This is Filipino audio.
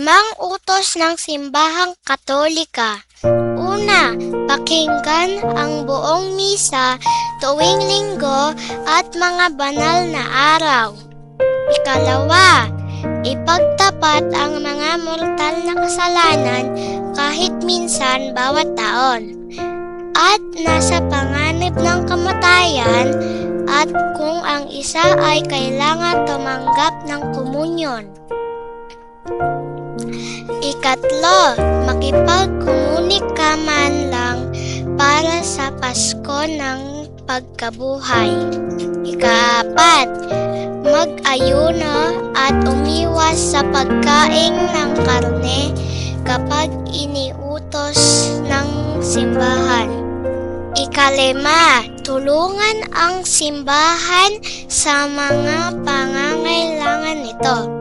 5 utos ng Simbahang Katolika. Una, pakinggan ang buong misa tuwing linggo at mga banal na araw. Ikalawa, ipagtapat ang mga mortal na kasalanan kahit minsan bawat taon. At nasa panganib ng kamatayan at kung ang isa ay kailangan tumanggap ng komunyon. Ikatlo, makipagkomunika man lang para sa Pasko ng pagkabuhay. Ikaapat, mag-ayuno at umiwas sa pagkain ng karne kapag iniutos ng simbahan. Ikalima, tulungan ang simbahan sa mga pangangailangan nito.